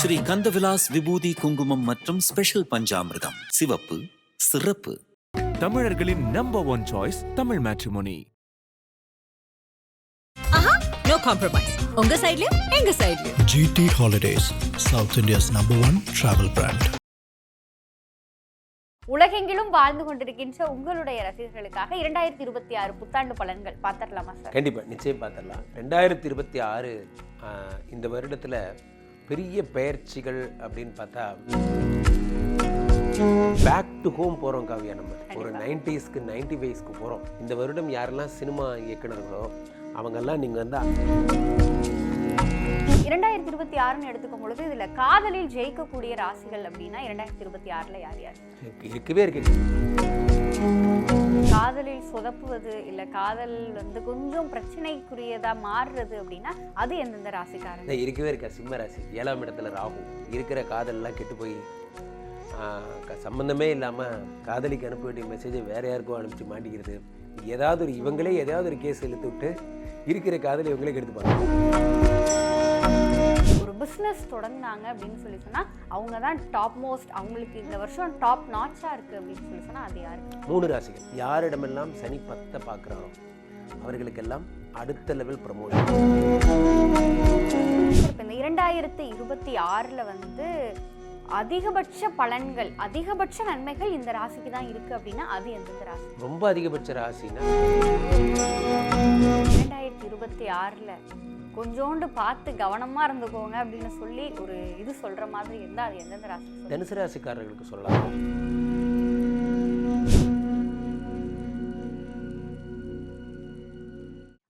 ஸ்ரீ கந்தவிலாஸ் விபூதி குங்குமம் மற்றும் ஸ்பெஷல் பஞ்சாமிர்தம் சிவப்பு சிறப்பு. தமிழர்களின் number one choice Tamil matrimony. No compromise. உங்க சைடுலயும் எங்க சைடுலயும். GT Holidays, South India's #1 travel brand. உலகெங்கிலும் வாழ்ந்து கொண்டிருக்கின்ற உங்களுடைய ரசிகர்களுக்காக 2026 புத்தாண்டு பலன்கள் பார்த்துடலாமா சார்? கண்டிப்பா, நிச்சயம் பார்த்துடலாம். 2026 இந்த வருடத்துல பெரிய பெயர்ச்சிகள் அப்படின்னு பார்த்தா பேக் டு ஹோம் போறோம் காவியா. நம்ம ஒரு 90ஸ்க்கு 95ஸ்க்கு போறோம். இந்த வருடம் யாரெல்லாம் சினிமா இயக்குனர்களோ அவங்கெல்லாம் நீங்க வந்து 2026 எடுத்துக்கும் பொழுது இதுல காதலில் ஜெயிக்கக்கூடிய ராசிகள் அப்படின்னா 2026 யார் யார் இருக்கவே இருக்கு? காதலில் சொதப்புவது இல்ல காதல் வந்து கொஞ்சம் பிரச்சனைக்குரியதா மாறுறது அப்படின்னா அது எந்தெந்த ராசிக்காரங்க? இருக்கவே இருக்கா. சிம்ம ராசி 7ஆம் இடத்துல ராகு. இருக்கிற காதல்லாம் கெட்டு போய் சம்பந்தமே இல்லாம காதலிக்கு அனுப்ப வேண்டிய மெசேஜை வேற யாருக்கும் அனுப்பிச்சு மாட்டிக்கிறது. இவங்களே ஏதாவது ஒரு கேஸ் இழுத்து விட்டு இருக்கிற காதல் இவங்களே கெடுத்துப்பாங்க. ஒரு பிசினஸ் தொடங்கினாங்க அப்படின்னு சொல்லி சொன்னா அவங்க தான் டாப் மோஸ்ட், அவங்களுக்கு இந்த வருஷம் டாப் நாட்சா இருக்கு அப்படின்னு சொல்லி சொன்னா அது யாரு? 3 ராசிகள். யாரிடமெல்லாம் சனி 10 பார்க்குறாரோ அவர்களுக்கெல்லாம் அடுத்த லெவல் ப்ரமோஷன். இந்த 2026 வந்து அதிகபட்ச பலன்கள், அதிகபட்ச நன்மைகள் இந்த ராசிக்கு தான் இருக்கு அப்படின்னா அது எந்தெந்த ராசி? ரொம்ப அதிகபட்ச ராசினா 2026 கொஞ்சோண்டு பார்த்து கவனமா இருந்துக்கோங்க அப்படின்னு சொல்லி ஒரு இது சொல்ற மாதிரி இருந்தா அது எந்தெந்த ராசி? தனுசு ராசிக்காரர்களுக்கு சொல்லலாம்.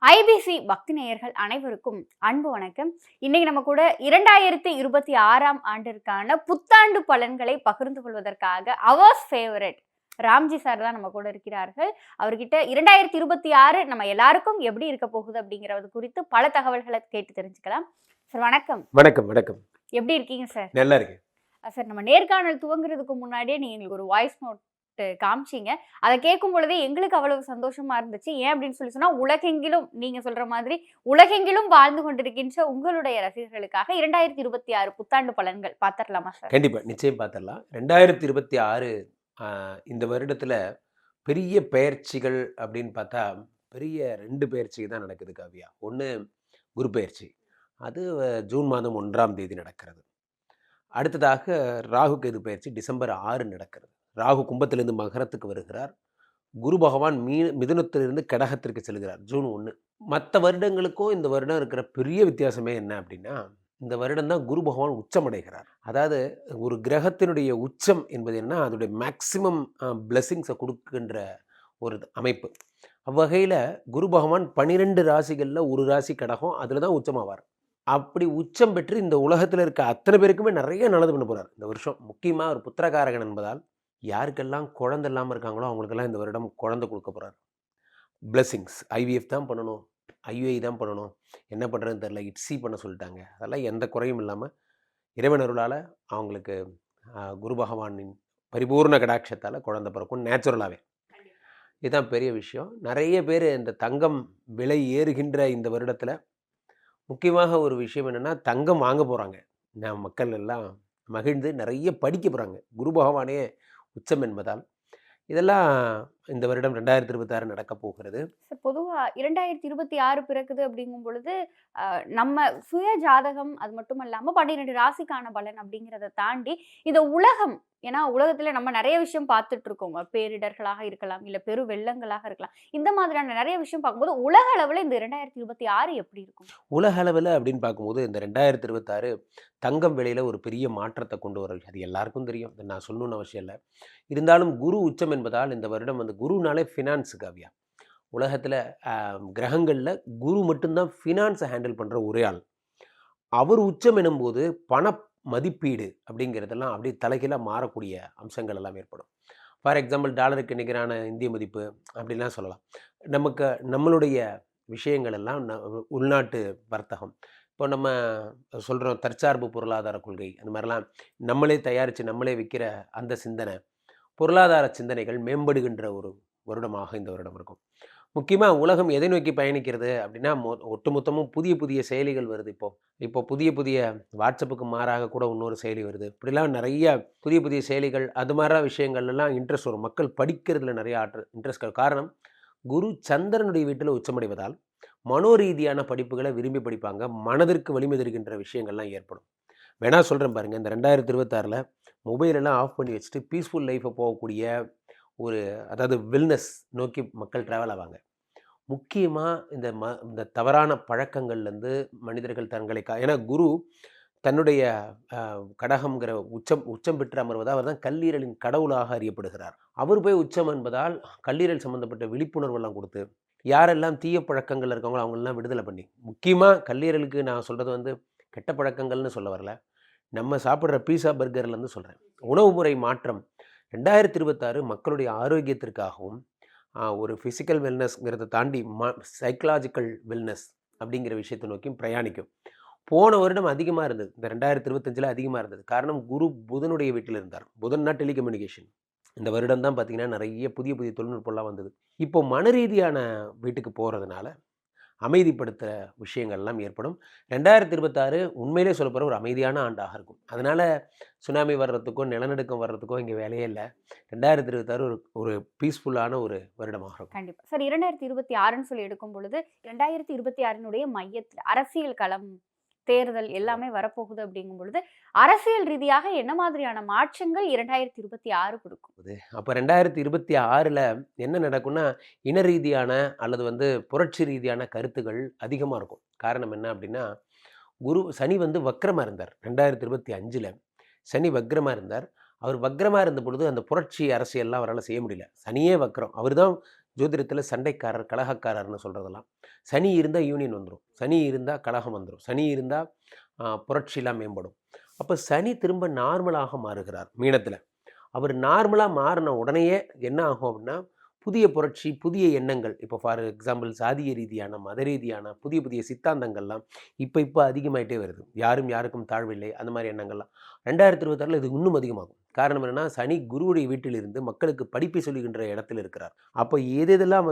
ஐபிசி பக்தி நேயர்கள் அனைவருக்கும் அன்பு வணக்கம். இன்னைக்கு நம்ம கூட 2026 ஆண்டிற்கான புத்தாண்டு பலன்களை பகிர்ந்து கொள்வதற்காக அவர்ஸ் ஃபேவரட் ராம்ஜி சார் தான் நம்ம கூட இருக்கிறார்கள். அவர்கிட்ட 2026 நம்ம எல்லாருக்கும் எப்படி இருக்க போகுது அப்படிங்கறது குறித்து பல தகவல்களை கேட்டு தெரிஞ்சுக்கலாம். சார் வணக்கம். வணக்கம். வணக்கம். எப்படி இருக்கீங்க சார்? நல்லா இருக்கு சார். நம்ம நேர்காணல் துவங்குறதுக்கு முன்னாடியே நீங்க எங்களுக்கு ஒரு வாய்ஸ் நோட் காமிச்சிங்க. அதை கேட்கும் பொழுதே எங்களுக்கு அவ்வளவு சந்தோஷமா இருந்துச்சு. ஏன் அப்படின்னு சொல்லி சொன்னா உலகெங்கிலும் நீங்க சொல்ற மாதிரி உலகெங்கிலும் வாழ்ந்து கொண்டிருக்கின்ற உங்களுடைய ரசிகர்களுக்காக 2026 புத்தாண்டு பலன்கள் பார்த்துடலாமா சார்? கண்டிப்பா, நிச்சயம் பார்த்துடலாம். 2026 இந்த வருடத்துல பெரிய பெயர்ச்சிகள் அப்படின்னு பார்த்தா பெரிய 2 பெயர்ச்சி தான் நடக்குது காவியா. ஒன்று குரு பெயர்ச்சி, அது ஜூன் மாதம் 1ஆம் தேதி நடக்கிறது. அடுத்ததாக ராகு கேது பெயர்ச்சி டிசம்பர் 6 நடக்கிறது. ராகு கும்பத்திலிருந்து மகரத்துக்கு வருகிறார். குரு பகவான் மிதுனத்திலிருந்து கடகத்திற்கு செல்கிறார் ஜூன் 1. மற்ற வருடங்களுக்கும் இந்த வருடம் இருக்கிற பெரிய வித்தியாசமே என்ன அப்படின்னா, இந்த வருடம் தான் குரு பகவான் உச்சமடைகிறார். அதாவது ஒரு கிரகத்தினுடைய உச்சம் என்பது என்ன, அதோடைய மேக்சிமம் பிளெஸிங்ஸை கொடுக்கின்ற ஒரு அமைப்பு. அவ்வகையில் குரு பகவான் 12 ராசிகளில் ஒரு ராசி கடகம், அதில் தான் உச்சமாவார். அப்படி உச்சம் பெற்று இந்த உலகத்தில் இருக்க அத்தனை பேருக்குமே நிறைய நல்லது பண்ண போகிறார் இந்த வருஷம். முக்கியமாக ஒரு புத்திரகாரகன் என்பதால் யாருக்கெல்லாம் குழந்தை இல்லாமல் இருக்காங்களோ அவங்களுக்கெல்லாம் இந்த வருடம் குழந்தை கொடுக்க போகிறார். பிளெஸிங்ஸ். IVF தான் பண்ணணும், IUI தான் பண்ணணும், என்ன பண்ணுறதுன்னு தெரில, ITC பண்ண சொல்லிட்டாங்க. அதெல்லாம் எந்த குறையும் இல்லாமல் இறைவனருளால் அவங்களுக்கு குரு பகவானின் பரிபூர்ண கடாட்சத்தால் குழந்தை பிறக்கும் நேச்சுரலாகவே. இதுதான் பெரிய விஷயம். நிறைய பேர் இந்த தங்கம் விலை ஏறுகின்ற இந்த வருடத்தில் முக்கியமாக ஒரு விஷயம் என்னென்னா, தங்கம் வாங்க போகிறாங்க. மக்கள் எல்லாம் மகிழ்ந்து நிறைய படிக்க போகிறாங்க. குரு பகவானே உச்சம் என்பதால் இதெல்லாம் இந்த வருடம் 2026 நடக்க போகிறது. பொதுவாக 2026 பிறக்குது அப்படிங்கும் பொழுது நம்ம சுய ஜாதகம் அது மட்டும் இல்லாமல் 12 ராசிக்கான பலன் அப்படிங்கிறத தாண்டி இந்த உலகம், ஏன்னா உலகத்துல நம்ம நிறைய விஷயம் பார்த்துட்டு இருக்கோம். பேரிடர்களாக இருக்கலாம், இல்லை பெரு வெள்ளங்களாக இருக்கலாம். இந்த மாதிரியான நிறைய விஷயம் பார்க்கும்போது உலக அளவில் இந்த 2026 எப்படி இருக்கும்? உலக அளவில் அப்படின்னு பார்க்கும்போது இந்த 2026 தங்கம் விலையில் ஒரு பெரிய மாற்றத்தை கொண்டு வர, அது எல்லாருக்கும் தெரியும், நான் சொல்லணும்னு அவசியம் இல்லை. இருந்தாலும் குரு உச்சம் என்பதால் இந்த வருடம் வந்து குருனாலே ஃபினான்ஸு காவியா. உலகத்தில் கிரகங்களில் குரு மட்டும்தான் ஃபினான்ஸை ஹேண்டில் பண்ணுற ஒரே ஆள். அவர் உச்சம் எனும்போது பண மதிப்பீடு அப்படிங்கிறதெல்லாம் அப்படியே தலைகீழாக மாறக்கூடிய அம்சங்கள் எல்லாம் ஏற்படும். ஃபார் எக்ஸாம்பிள் டாலருக்கு நிகரான இந்திய மதிப்பு அப்படிலாம் சொல்லலாம். நம்மளுடைய விஷயங்கள் எல்லாம் உள்நாட்டு வர்த்தகம், இப்போ நம்ம சொல்கிறோம் தற்சார்பு பொருளாதார கொள்கை, அந்த மாதிரிலாம் நம்மளே தயாரித்து நம்மளே விற்கிற அந்த சிந்தனை, பொருளாதார சிந்தனைகள் மேம்படுகின்ற ஒரு வருடமாக இந்த வருடம் இருக்கும். முக்கியமாக உலகம் எதை நோக்கி பயணிக்கிறது அப்படின்னா ஒட்டுமொத்தமும் புதிய புதிய செயலிகள் வருது. இப்போ புதிய புதிய வாட்ஸ்அப்புக்கு மாறாக கூட இன்னொரு செயலி வருது. இப்படிலாம் நிறைய புதிய புதிய செயலிகள் அது மாதிரி விஷயங்கள்லாம் இன்ட்ரெஸ்ட் வரும். மக்கள் படிக்கிறதுல நிறைய இன்ட்ரெஸ்ட். காரணம் குரு சந்திரனுடைய வீட்டில் உச்சமடைவதால் மனோரீதியான படிப்புகளை விரும்பி படிப்பாங்க. மனதிற்கு வலிமை தருகின்ற விஷயங்கள்லாம் ஏற்படும். வேணா சொல்கிறேன் பாருங்கள், இந்த 2026 மொபைலெல்லாம் ஆஃப் பண்ணி வச்சுட்டு பீஸ்ஃபுல் லைஃப்பை போகக்கூடிய ஒரு அதாவது வெல்னஸ் நோக்கி மக்கள் ட்ராவல் ஆவாங்க. முக்கியமாக இந்த தவறான பழக்கங்கள்லேருந்து மனிதர்கள் தங்களை ஏன்னா குரு தன்னுடைய கடகம்ங்கிற உச்சம் பெற்று அமர்வதால் அவர் தான் கல்லீரலின் கடவுளாக அறியப்படுகிறார். அவர் போய் உச்சம் என்பதால் கல்லீரல் சம்மந்தப்பட்ட விழிப்புணர்வெல்லாம் கொடுத்து யாரெல்லாம் தீய பழக்கங்கள் இருக்காங்களோ அவங்களெல்லாம் விடுதலை பண்ணி, முக்கியமாக கல்லீரலுக்கு நான் சொல்கிறது கெட்ட பழக்கங்கள்னு சொல்ல வரல, நம்ம சாப்பிட்ற பீஸா பர்கர்லேருந்து சொல்கிறேன். உணவு முறை மாற்றம் 2026 மக்களுடைய ஆரோக்கியத்திற்காகவும் ஒரு ஃபிசிக்கல் வெல்னஸ்ங்கிறத தாண்டி சைக்கலாஜிக்கல் வெல்னஸ் அப்படிங்கிற விஷயத்தை நோக்கியும் பிரயாணிக்கும். போன வருடம் அதிகமாக இருந்தது, இந்த 2025 அதிகமாக இருந்தது. காரணம் குரு புதனுடைய வீட்டில் இருந்தார். புதன்னா டெலிகம்யூனிகேஷன். இந்த வருடம் தான் பார்த்திங்கன்னா நிறைய புதிய புதிய தொழில்நுட்பம்லாம் வந்தது. இப்போ மன ரீதியான வீட்டுக்கு போகிறதுனால அமைதிப்படுத்துகிற விஷயங்கள்லாம் ஏற்படும். 2026 உண்மையிலே சொல்லப்போகிற ஒரு அமைதியான ஆண்டாக இருக்கும். அதனால் சுனாமி வர்றதுக்கோ நிலநடுக்கம் வர்றதுக்கோ இங்கே வேலையே இல்லை. 2026 ஒரு பீஸ்ஃபுல்லான ஒரு வருடமாக இருக்கும். கண்டிப்பாக சார். 2026ன்னு சொல்லி எடுக்கும் பொழுது 2026 மையத்தில் அரசியல் களம், தேர்தல் எல்லாமே வரப்போகுது. அப்படிங்கும் பொழுது அரசியல் ரீதியாக என்ன மாதிரியான மாற்றங்கள் 2026 கொடுக்கும்? அப்போ 2026 என்ன நடக்கும்னா இன ரீதியான அல்லது புரட்சி ரீதியான கருத்துகள் அதிகமாக இருக்கும். காரணம் என்ன அப்படின்னா சனி வக்ரமாக இருந்தார். 2025 சனி வக்ரமாக இருந்தார். அவர் வக்ரமாக இருந்த பொழுது அந்த புரட்சி அரசியல்லாம் அவரால் செய்ய முடியல. சனியே வக்ரம். அவர் தான் ஜோதிடத்தில் சண்டைக்காரர், கலகக்காரர்னு சொல்கிறதெல்லாம். சனி இருந்தால் யூனியன் வந்துடும், சனி இருந்தால் கலகம் வந்துடும், சனி இருந்தால் புரட்சிலாம் மேம்படும். அப்போ சனி திரும்ப நார்மலாக மாறுகிறார் மீனத்தில். அவர் நார்மலாக மாறின உடனேயே என்ன ஆகும் அப்படின்னா புதிய புரட்சி, புதிய எண்ணங்கள். இப்போ ஃபார் எக்ஸாம்பிள் சாதிய ரீதியான, மத ரீதியான புதிய புதிய சித்தாந்தங்கள்லாம் இப்போ அதிகமாகிட்டே வருது. யாரும் யாருக்கும் தாழ்வில்லை, அந்த மாதிரி எண்ணங்கள்லாம் 2026 இது இன்னும் அதிகமாகும். காரணம் என்னென்னா சனி குருவுடைய வீட்டிலிருந்து மக்களுக்கு படிப்பை சொல்லுகின்ற இடத்துல இருக்கிறார். அப்போ எதெல்லாம்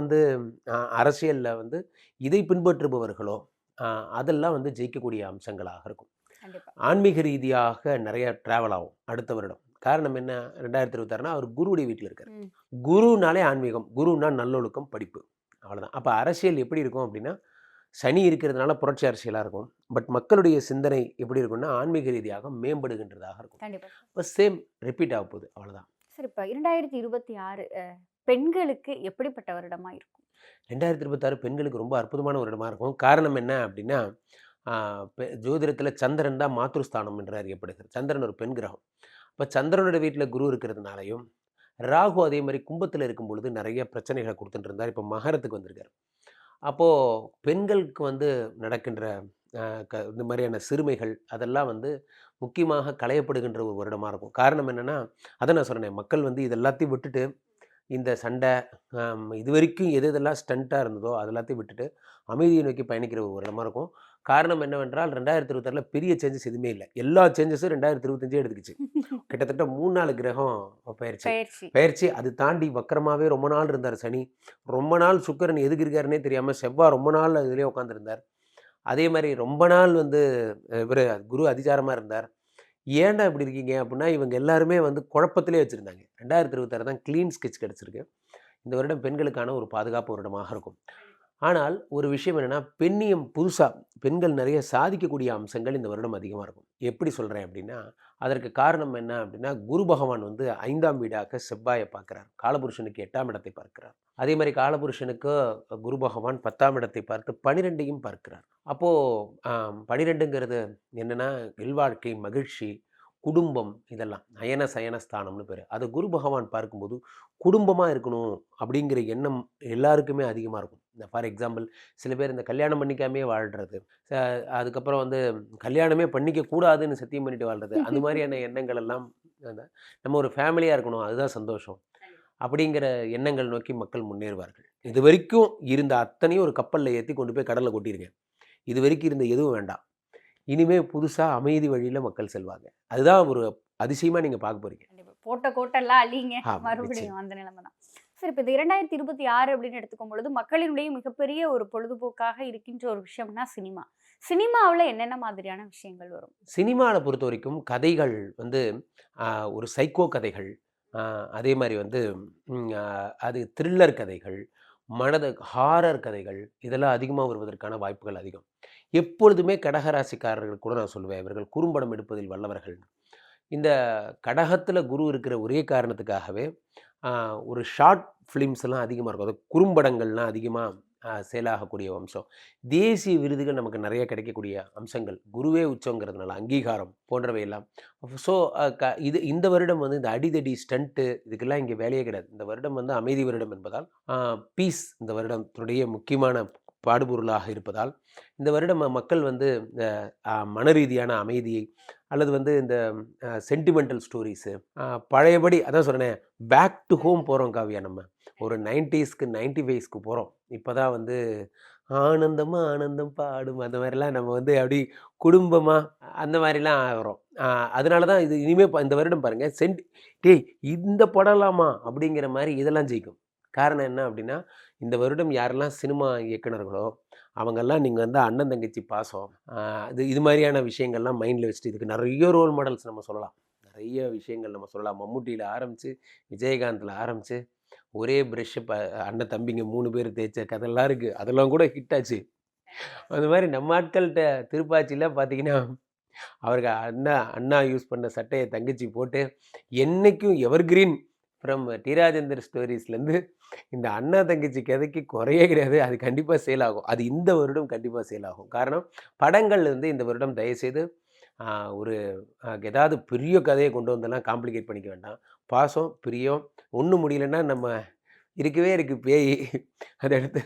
அரசியலில் இதை பின்பற்றுபவர்களோ அதெல்லாம் ஜெயிக்கக்கூடிய அம்சங்களாக இருக்கும். ஆன்மீக ரீதியாக நிறைய ட்ராவல் ஆகும் அடுத்த வருடம். காரணம் என்ன, 2026 அவர் குருவுடைய வீட்டில் இருக்கார். குருனாலே ஆன்மீகம், குருனா நல்லொழுக்கம், படிப்பு, அவ்வளோதான். அப்போ அரசியல் எப்படி இருக்கும் அப்படின்னா சனி இருக்கிறதுனால புரட்சி அரசியலாக இருக்கும். பட் மக்களுடைய சிந்தனை எப்படி இருக்கும்னா ஆன்மீக ரீதியாக மேம்படுகின்றதாக இருக்கும். இப்போ சேம் ரிப்பீட் ஆக போகுது, அவ்வளோதான். சரி, இப்போ 2026 பெண்களுக்கு எப்படிப்பட்ட வருடமாக இருக்கும்? 2026 பெண்களுக்கு ரொம்ப அற்புதமான வருடமாக இருக்கும். காரணம் என்ன அப்படின்னா ஜோதிடத்தில் சந்திரன் தான் மாத்ருஸ்தானம் என்று அறியப்படுகிறது. சந்திரன் ஒரு பெண் கிரகம். இப்போ சந்திரனோட வீட்டில் குரு இருக்கிறதுனாலையும் ராகு அதே மாதிரி கும்பத்தில் இருக்கும் பொழுது நிறைய பிரச்சனைகளை கொடுத்துட்டு இருந்தார். இப்போ மகரத்துக்கு வந்திருக்கார். அப்போது பெண்களுக்கு நடக்கின்ற இந்த மாதிரியான சிறுமைகள் அதெல்லாம் முக்கியமாக களையப்படுகின்ற ஒரு வருடமாக இருக்கும். காரணம் என்னென்னா அதை நான் சொன்னேன், மக்கள் இது எல்லாத்தையும் விட்டுட்டு இந்த சண்டை இது வரைக்கும் எதெல்லாம் ஸ்டண்ட்டாக இருந்ததோ அது எல்லாத்தையும் விட்டுட்டு அமைதியை நோக்கி பயணிக்கிற ஒரு வருடமாக இருக்கும். காரணம் என்னவென்றால் 2026 பெரிய சேஞ்சஸ் எதுவுமே இல்லை. எல்லா சேஞ்சஸும் 2025 எடுத்துக்கிச்சு. கிட்டத்தட்ட 3-4 கிரகம் பயிற்சி. அது தாண்டி வக்கரமாகவே ரொம்ப நாள் இருந்தார் சனி. ரொம்ப நாள் சுக்கிரன் எதுக்கு இருக்காருன்னே தெரியாமல் செவ்வாய் ரொம்ப நாள் இதுலேயே உட்காந்துருந்தார். அதே மாதிரி ரொம்ப நாள் இவர் குரு அதிசாரமாக இருந்தார். ஏன்டா இப்படி இருக்கீங்க அப்படின்னா இவங்க எல்லாருமே குழப்பத்திலே வச்சுருந்தாங்க. 2026 தான் க்ளீன் ஸ்கெட்ச் கிடச்சிருக்கு. இந்த வருடம் பெண்களுக்கான ஒரு பாதுகாப்பு வருடமாக இருக்கும். ஆனால் ஒரு விஷயம் என்னென்னா பெண்ணியம் புதுசாக பெண்கள் நிறைய சாதிக்கக்கூடிய அம்சங்கள் இந்த வருடம் அதிகமாக இருக்கும். எப்படி சொல்கிறேன் அப்படின்னா அதற்கு காரணம் என்ன அப்படின்னா குரு பகவான் 5ஆம் வீடாக செவ்வாயை பார்க்குறார். காலபுருஷனுக்கு 8ஆம் இடத்தை பார்க்கிறார். அதே மாதிரி காலபுருஷனுக்கு குரு பகவான் 10ஆம் இடத்தை பார்த்து 12ஐயும் பார்க்கிறார். அப்போது 12ங்கிறது என்னென்னா இல்வாழ்க்கை, மகிழ்ச்சி, குடும்பம், இதெல்லாம் அயன சயன ஸ்தானம்னு பேர். அதை குரு பகவான் பார்க்கும்போது குடும்பமாக இருக்கணும் அப்படிங்கிற எண்ணம் எல்லாருக்குமே அதிகமாக இருக்கும். இந்த ஃபார் எக்ஸாம்பிள் சில பேர் இந்த கல்யாணம் பண்ணிக்காமே வாழ்கிறது, அதுக்கப்புறம் கல்யாணமே பண்ணிக்க கூடாதுன்னு சத்தியம் பண்ணிட்டு வாழ்கிறது, அந்த மாதிரியான எண்ணங்கள் எல்லாம் நம்ம ஒரு ஃபேமிலியாக இருக்கணும், அதுதான் சந்தோஷம் அப்படிங்கிற எண்ணங்கள் நோக்கி மக்கள் முன்னேறுவார்கள். இது வரைக்கும் இருந்த அத்தனையும் ஒரு கப்பலில் ஏற்றி கொண்டு போய் கடலில் கொட்டிருங்க. இது வரைக்கும் இருந்த எதுவும் வேண்டாம். இனிமேல் புதுசாக அமைதி வழியில் மக்கள் செல்வாங்க. அதுதான் ஒரு அதிசயமாக நீங்கள் பார்க்க போகிறீங்க. போட்ட கோட்டெல்லாம் அழிங்க, மறுபடியும் அந்த நிலைமை தான். சரி, இப்போ இது 2026 அப்படின்னு எடுத்துக்கும் பொழுது மக்களினுடைய மிகப்பெரிய ஒரு பொழுதுபோக்காக இருக்கின்ற ஒரு விஷயம்னா சினிமா. சினிமாவுல என்னென்ன மாதிரியான விஷயங்கள் வரும்? சினிமாவில் பொறுத்த வரைக்கும் கதைகள் வந்து ஒரு சைக்கோ கதைகள், அதே மாதிரி வந்து அது த்ரில்லர் கதைகள், ஹாரர் கதைகள் இதெல்லாம் அதிகமாக வருவதற்கான வாய்ப்புகள் அதிகம். எப்பொழுதுமே கடகராசிக்காரர்கள் கூட நான் சொல்லுவேன், இவர்கள் குறும்படம் எடுப்பதில் வல்லவர்கள். இந்த கடகத்தில் குரு இருக்கிற ஒரே காரணத்துக்காகவே ஒரு ஷார்ட் ஃபிலிம்ஸ்லாம் அதிகமாக இருக்கும். அது குறும்படங்கள்லாம் அதிகமாக சேலாகக்கூடிய அம்சம். தேசிய விருதுகள் நமக்கு நிறைய கிடைக்கக்கூடிய அம்சங்கள். குருவே உச்சங்கிறதுனால அங்கீகாரம் போன்றவை எல்லாம். ஸோ இந்த வருடம் வந்து இந்த அடிதடி ஸ்டண்ட்டு இதுக்கெல்லாம் இங்கே வேலையே கிடையாது. இந்த வருடம் வந்து அமைதி வருடம் என்பதால், பீஸ் இந்த வருடத்துடைய முக்கியமான பாடுபொருளாக இருப்பதால், இந்த வருடம் மக்கள் வந்து இந்த மனரீதியான அமைதியை அல்லது வந்து இந்த சென்டிமெண்டல் ஸ்டோரிஸு பழையபடி அதான் சொன்னேன், பேக் டு ஹோம் போகிறோம் காவியா. நம்ம ஒரு 90ஸ்க்கு 95ஸ்க்கு போகிறோம். இப்போ தான் வந்து ஆனந்தமாக ஆனந்தம் பாடும் அந்த மாதிரிலாம் நம்ம வந்து அப்படி குடும்பமாக அந்த மாதிரிலாம் வரும். அதனால தான் இது இனிமேல் இந்த வருடம் பாருங்கள், டேய் இந்த படலாமா அப்படிங்கிற மாதிரி இதெல்லாம் ஜெயிக்கும். காரணம் என்ன அப்படின்னா, இந்த வருடம் யாரெல்லாம் சினிமா இயக்குனர்களோ அவங்கெல்லாம் நீங்கள் வந்து அண்ணன் தங்கச்சி பாசம், இது மாதிரியான விஷயங்கள்லாம் மைண்டில் வச்சுட்டு இதுக்கு நிறைய ரோல் மாடல்ஸ் நம்ம சொல்லலாம். நிறைய விஷயங்கள் நம்ம சொல்லலாம். மம்முட்டியில் ஆரம்பித்து விஜயகாந்தில் ஆரம்பித்து ஒரே ப்ரெஷ்ஷு அண்ணன் தம்பிங்க 3 பேர் தேய்ச்ச கதெல்லாம் இருக்குது. அதெல்லாம் கூட ஹிட் ஆச்சு. அந்த மாதிரி நம்ம ஆட்கள்கிட்ட திருப்பாச்சியில் பார்த்தீங்கன்னா, அவருக்கு அண்ணா யூஸ் பண்ண சட்டையை தங்கச்சி போட்டு என்றைக்கும் எவர்கிரீன் ஃப்ரம் டி ராஜேந்தர் ஸ்டோரிஸ்லேருந்து இந்த அண்ணா தங்கச்சி கதைக்கு குறையே கிடையாது. அது கண்டிப்பாக சேல் ஆகும். அது இந்த வருடம் கண்டிப்பாக சேல் ஆகும். காரணம், படங்கள் வந்து இந்த வருடம் தயவுசெய்து ஒரு ஏதாவது பெரிய கதையை கொண்டு வந்தெல்லாம் காம்ப்ளிகேட் பண்ணிக்க வேண்டாம். பாசம், பிரியம், ஒன்றும் முடியலன்னா நம்ம இருக்கவே இருக்குது பேய், அதை எடுத்து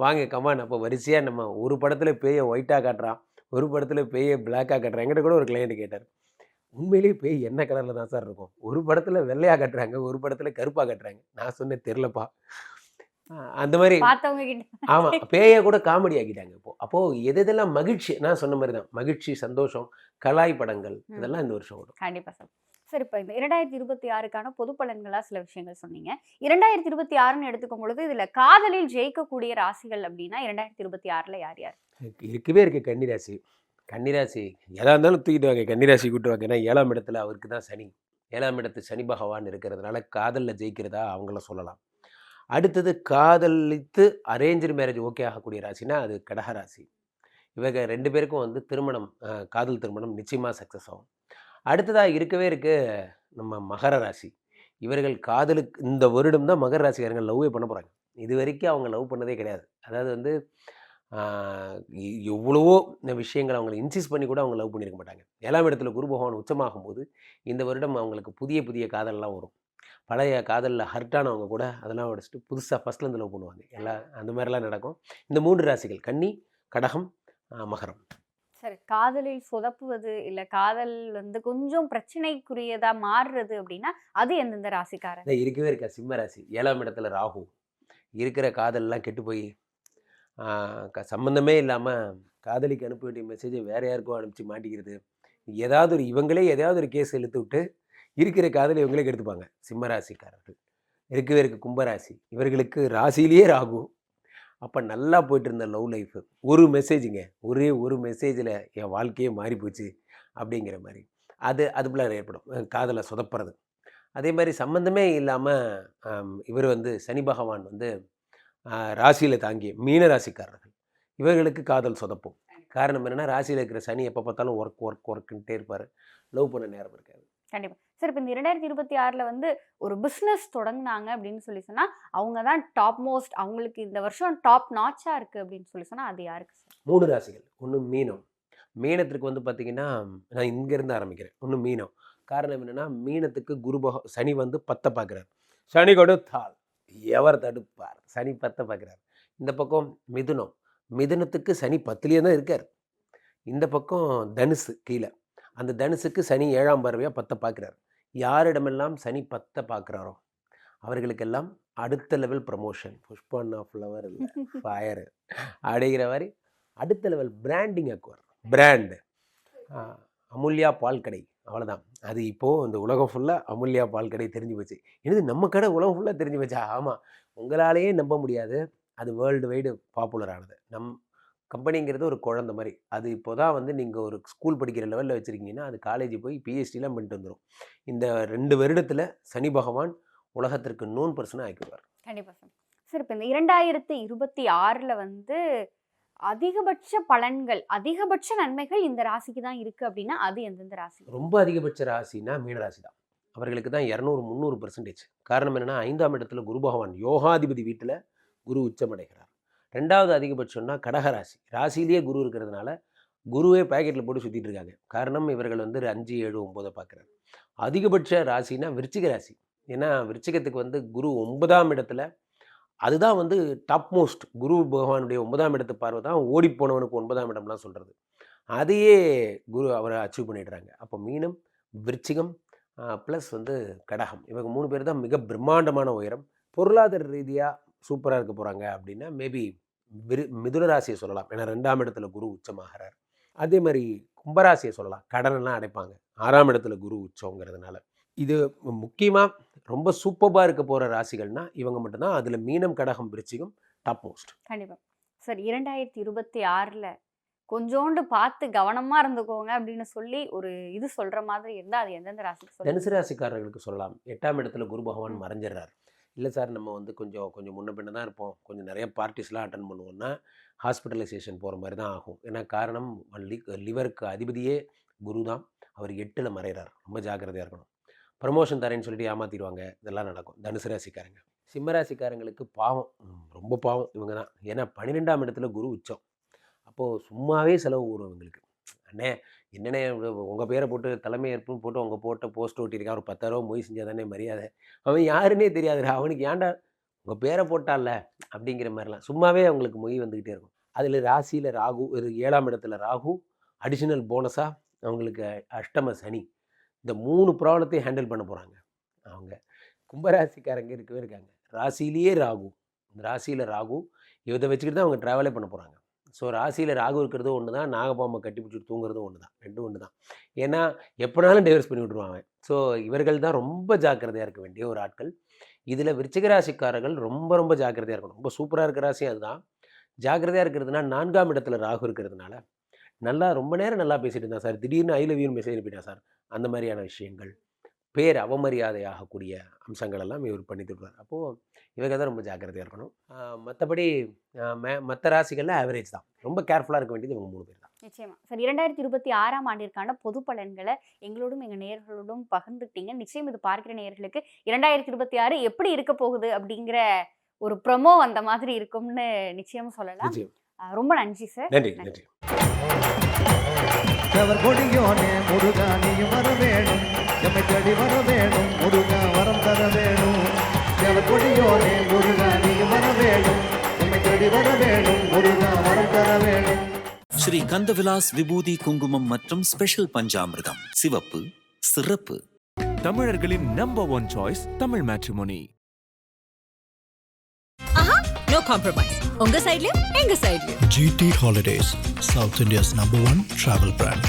வாங்க கமான். அப்போ வரிசையாக நம்ம ஒரு படத்தில் பேயை ஒயிட்டாக காட்டுறான், ஒரு படத்தில் பேயை பிளாக்காக காட்டுறான். என்கிட்ட கூட ஒரு கிளையண்ட் கேட்டார், உண்மையிலேயே பேய் என்ன கலரில் தான் சார் இருக்கும்? ஒரு படத்தில் வெள்ளையாக கட்டுறாங்க, ஒரு படத்தில் கருப்பாக கட்டுறாங்க. நான் சொன்னேன் தெரிலப்பா. அந்த மாதிரி ஆமாம், பேயை கூட காமெடி ஆக்கிட்டாங்க இப்போது. அப்போது எதெல்லாம் மகிழ்ச்சி, நான் சொன்ன மாதிரி தான் மகிழ்ச்சி, சந்தோஷம், கலாய் படங்கள் இதெல்லாம் இந்த வருஷம் வரும். கண்டிப்பாக சார். சரி, இப்போ இந்த 2026க்கான பொது பலன்களாக சில விஷயங்கள் சொன்னீங்க. 2026ன்னு எடுத்துக்கும் பொழுது இதில் காதலில் ஜெயிக்கக்கூடிய ராசிகள் அப்படின்னா 2026ல் யார் யார்? இருக்கவே இருக்குது கன்னிராசி. கன்னிராசி எதாக இருந்தாலும் தூக்கிட்டு வாங்க, கன்னிராசி கூட்டு வாங்க. ஏன்னா 7ஆம் இடத்துல அவருக்கு தான் சனி. 7ஆம் இடத்து சனி பகவான் இருக்கிறதுனால காதலில் ஜெயிக்கிறதா அவங்கள சொல்லலாம். அடுத்தது காதலித்து அரேஞ்சு மேரேஜ் ஓகே ஆகக்கூடிய ராசினா அது கடகராசி. இவங்க 2 பேருக்கும் வந்து திருமணம், காதல் திருமணம் நிச்சயமாக சக்ஸஸ் ஆகும். அடுத்ததாக இருக்கவே இருக்கு நம்ம மகர ராசி. இவர்கள் காதலுக்கு இந்த வருடம் தான் மகர ராசிக்காரங்க லவ்வே பண்ண போகிறாங்க. இது வரைக்கும் அவங்க லவ் பண்ணதே கிடையாது. அதாவது வந்து எவ்வளவோ விஷயங்கள் அவங்களை இன்சிஸ்ட் பண்ணி கூட அவங்க லவ் பண்ணியிருக்க மாட்டாங்க. 7ஆம் இடத்துல குரு பகவான் உச்சமாகும் போது இந்த வருடம் அவங்களுக்கு புதிய புதிய காதல்லாம் வரும். பழைய காதலில் ஹர்ட்டானவங்க கூட அதெல்லாம் உடச்சிட்டு புதுசாக ஃபஸ்ட்லேருந்து லவ் பண்ணுவாங்க. எல்லாம் அந்த மாதிரிலாம் நடக்கும். இந்த 3 ராசிகள் கன்னி, கடகம், மகரம். சரி, காதலில் சொதப்புவது இல்லை காதல் வந்து கொஞ்சம் பிரச்சனைக்குரியதா மாறுறது அப்படின்னா அது எந்தெந்த ராசிக்காரன்? இருக்கவே இருக்கா சிம்ம ராசி. 7ஆம் இடத்துல ராகு. இருக்கிற காதல்லாம் கெட்டு போய் சம்மந்தமே இல்லாமல் காதலிக்கு அனுப்ப வேண்டிய மெசேஜை வேறு யாருக்கும் அனுப்பிச்சு மாட்டிக்கிறது. இவங்களே ஏதாவது ஒரு கேஸ் இழுத்து விட்டு இருக்கிற காதலை இவங்களே கெடுத்துப்பாங்க சிம்ம ராசிக்காரர்கள். இருக்கவே இருக்கு கும்பராசி. இவர்களுக்கு ராசியிலேயே ராகு. அப்போ நல்லா போயிட்டு இருந்த லவ் லைஃப் ஒரு மெசேஜுங்க, ஒரே ஒரு மெசேஜில் என் வாழ்க்கையே மாறி போச்சு அப்படிங்கிற மாதிரி அதுக்குள்ள ஏற்படும் காதலை சொதப்புறது. அதே மாதிரி சம்மந்தமே இல்லாமல் இவர் வந்து சனி பகவான் வந்து ராசியில் தாங்கிய மீன ராசிக்காரர்கள், இவர்களுக்கு காதல் சொதப்பும். காரணம் என்னென்னா, ராசியில் இருக்கிற சனி எப்போ பார்த்தாலும் ஒர்க்குன்ட்டே இருப்பார். லவ் பண்ண நேரம் இருக்காது. கண்டிப்பாக சார். இப்போ இந்த 2026ல் வந்து ஒரு பிஸ்னஸ் தொடங்கினாங்க அப்படின்னு சொல்லி சொன்னால் அவங்க தான் டாப் மோஸ்ட், அவங்களுக்கு இந்த வருஷம் டாப் நாச்சாக இருக்குது அப்படின்னு சொல்லி சொன்னால் அது யாருக்கு சார்? 3 ராசிகள். ஒன்று மீனம். மீனத்திற்கு வந்து பார்த்திங்கன்னா, நான் இங்கேருந்து ஆரம்பிக்கிறேன். ஒன்று மீனம். காரணம் என்னென்னா, மீனத்துக்கு சனி வந்து 10 பார்க்குறார். சனி கொடுத்தால் எவர் தடுப்பார்? சனி 10 பார்க்குறார். இந்த பக்கம் மிதுனம். மிதுனத்துக்கு சனி 10லேயே தான் இருக்கார். இந்த பக்கம் தனுசு கீழே. அந்த தனுசுக்கு சனி 7ஆம் பார்வையாக 10 பார்க்குறார். யாரிடமெல்லாம் சனி 10 பார்க்குறாரோ அவர்களுக்கெல்லாம் அடுத்த லெவல் ப்ரமோஷன். புஷ்பண்ணா ஃப்ளவர் இல்லை ஃபயரு அப்படிங்கிற மாதிரி அடுத்த லெவல் பிராண்டிங் ஆக்குவார். பிராண்டு அமுல்யா பால் கடை அவ்வளோதான். அது இப்போது இந்த உலகம் ஃபுல்லாக அமுல்யா பால் கடை தெரிஞ்சு போச்சு. என்னது நம்ம கடை உலகம் ஃபுல்லாக தெரிஞ்சு போச்சா? ஆமாம், உங்களாலேயே நம்ப முடியாது. அது வேர்ல்டு வைடு பாப்புலர் ஆனது. கம்பெனிங்கிறது ஒரு குழந்தை மாதிரி. அது இப்போ தான் வந்து நீங்கள் ஒரு ஸ்கூல் படிக்கிற லெவலில் வச்சுருக்கீங்கன்னா அது காலேஜ் போய் பிஹெச்டிலாம் பண்ணிட்டு வந்துடும். இந்த 2 வருடத்தில் சனி பகவான் உலகத்திற்கு நோன் பர்சனாக ஆக்கிடுவார். கண்டிப்பாக சார். சார் இப்போ இந்த 2026 வந்து அதிகபட்ச பலன்கள், அதிகபட்ச நன்மைகள் இந்த ராசிக்கு தான் இருக்கு அப்படின்னா அது எந்தெந்த ராசி? ரொம்ப அதிகபட்ச ராசினா மீனராசி தான். அவர்களுக்கு தான் 200-300%. காரணம் என்னென்னா 5ஆம் இடத்துல குரு பகவான் யோகாதிபதி வீட்டில் குரு உச்சமடைகிறார். 2வது அதிகபட்சம்னா கடகராசி. ராசியிலேயே குரு இருக்கிறதுனால குருவே பேக்கெட்டில் போட்டு சுற்றிட்டு இருக்காங்க. காரணம் இவர்கள் வந்து 5, 7, 9 பார்க்குறாரு. அதிகபட்ச ராசினா விருச்சிக ராசி. ஏன்னா விருச்சிகத்துக்கு வந்து குரு 9ஆம் இடத்துல, அதுதான் வந்து டாப் மோஸ்ட். குரு பகவானுடைய 9ஆம் இடத்து பார்வை தான் ஓடி போனவனுக்கு 9ஆம் இடம்லாம் சொல்கிறது. அதையே குரு அவரை அச்சீவ் பண்ணிடுறாங்க. அப்போ மீனம், விருச்சிகம் ப்ளஸ் வந்து கடகம், இவங்க 3 பேர் தான் மிக பிரம்மாண்டமான உயரம். பொருளாதார ரீதியாக சூப்பராக இருக்க போகிறாங்க அப்படின்னா மேபி மிதுன ராசியை சொல்லலாம். ஏன்னா 2ஆம் இடத்துல குரு உச்சமாகிறார். அதே மாதிரி கும்பராசியை சொல்லலாம். கடனெல்லாம் அடைப்பாங்க. 6ஆம் இடத்துல குரு உச்சங்கிறதுனால. இது முக்கியமாக ரொம்ப சூப்பராக இருக்க போகிற ராசிகள்னால் இவங்க மட்டும்தான். அதில் மீனம், கடகம், விருச்சிகம் டாப் மோஸ்ட். கண்டிப்பாக சார். 2026 கொஞ்சோண்டு பார்த்து கவனமாக இருந்துக்கோங்க அப்படின்னு சொல்லி ஒரு இது சொல்கிற மாதிரி இருந்தால் அது எந்தெந்த ராசிக்கு சொல்லுங்கள்? தனுசு ராசிக்காரர்களுக்கு சொல்லலாம். 8ஆம் இடத்துல குரு பகவான் மறைஞ்சிடுறார். இல்லை சார், நம்ம வந்து கொஞ்சம் முன்ன பின்ன தான் இருப்போம், கொஞ்சம் நிறைய பார்ட்டிஸ்லாம் அட்டன் பண்ணுவோம்னா ஹாஸ்பிட்டலைசேஷன் போகிற மாதிரி தான் ஆகும். ஏன்னா காரணம் லிவருக்கு அதிபதியே குரு தான். அவர் 8ல் மறைகிறார். ரொம்ப ஜாக்கிரதையாக இருக்கணும். ப்ரமோஷன் தரேன்னு சொல்லிட்டு ஏமாற்றிடுவாங்க. இதெல்லாம் நடக்கும். தனுசு ராசிக்காரங்க. சிம்மராசிக்காரங்களுக்கு பாவம், ரொம்ப பாவம் இவங்க தான். ஏன்னா 12ஆம் இடத்துல குரு உச்சம். அப்போது சும்மாவே செலவு ஊறும் இவங்களுக்கு. அண்ணே என்னண்ணே உங்கள் பேரை போட்டு தலைமை ஏற்புன்னு போட்டு அவங்க போட்ட போஸ்ட் ஓட்டியிருக்கான், ஒரு 10,000 மொய் செஞ்சால் தானே மரியாதை. அவன் யாருன்னே தெரியாதுடா, அவனுக்கு ஏன்டா உங்கள் பேரை போட்டால அப்படிங்கிற மாதிரிலாம் சும்மாவே அவங்களுக்கு மொய் வந்துக்கிட்டே இருக்கும். அதில் ராசியில் ராகு, 7ஆம் இடத்துல ராகு, அடிஷ்னல் போனஸாக அவங்களுக்கு அஷ்டம சனி. இந்த 3 ப்ராப்ளத்தையும் ஹேண்டில் பண்ண போகிறாங்க அவங்க. கும்பராசிக்காரங்க இருக்கவே இருக்காங்க. ராசியிலேயே ராகு. இந்த ராசியில் ராகு, இதை வச்சுக்கிட்டு தான் அவங்க ட்ராவலே பண்ண போகிறாங்க. ஸோ ராசியில் ராகு இருக்கிறது ஒன்று தான், நாகபாம்பை கட்டி பிடிச்சிட்டு தூங்குறதும் ஒன்று தான். ரெண்டும் ஒன்று தான். ஏன்னா எப்போனாலும் டைவர்ஸ் பண்ணி விட்ருவாங்க. ஸோ இவர்கள் தான் ரொம்ப ஜாக்கிரதையாக இருக்க வேண்டிய ஒரு ஆட்கள். இதில் விருச்சிக ராசிக்காரர்கள் ரொம்ப ஜாக்கிரதையாக இருக்கணும். ரொம்ப சூப்பராக இருக்கிற ராசி அதுதான். ஜாக்கிரதையாக இருக்கிறதுனா 4ஆம் இடத்துல ராகு இருக்கிறதுனால நல்லா ரொம்ப நேரம் நல்லா பேசிட்டு இருந்தான் சார், திடீர்னு ஐ லவ் யூ மெசேஜ் அனுப்பிட்டான் சார், அந்த மாதிரியான விஷயங்கள், பேர் அவமரியாதையாகக்கூடிய அம்சங்கள் எல்லாம் இவர் பண்ணி தருவார். அப்போது இவங்க தான் ரொம்ப ஜாக்கிரதையாக இருக்கணும். மற்றபடி மற்ற ராசிகளில் ஆவரேஜ் தான். ரொம்ப கேர்ஃபுல்லாக இருக்க வேண்டியது இவங்க 3 பேர் தான். நிச்சயமா சார். 2026 ஆண்டிற்கான பொது பலன்களை எங்களோடும் எங்கள் நேயர்களோடும் பகிர்ந்துக்கிட்டீங்க. நிச்சயம் இது பார்க்கிற நேயர்களுக்கு 2026 எப்படி இருக்க போகுது அப்படிங்கிற ஒரு ப்ரொமோ அந்த மாதிரி இருக்கும்னு நிச்சயம் சொல்லலாம். ரொம்ப நன்றி சார். நன்றி. கொடியோனே முருகா நீயும் வர வேணும், எம்மை தேடி வர வேணும், முருகா வரம் தர வேணும். கொடியோனே முருகா நீயும் வர வேணும், எம்மை தேடி வர வேணும், முருகா வரம் தர வேணும். ஸ்ரீ கந்தவிலாஸ் விபூதி குங்குமம் மற்றும் ஸ்பெஷல் பஞ்சாமிர்தம். சிவப்பு, சிறப்பு. தமிழர்களின் number 1 choice Tamil matrimony. No compromise. உங்க சைடுலயும் எங்க சைடுலயும். GT Holidays, South India's #1 travel brand.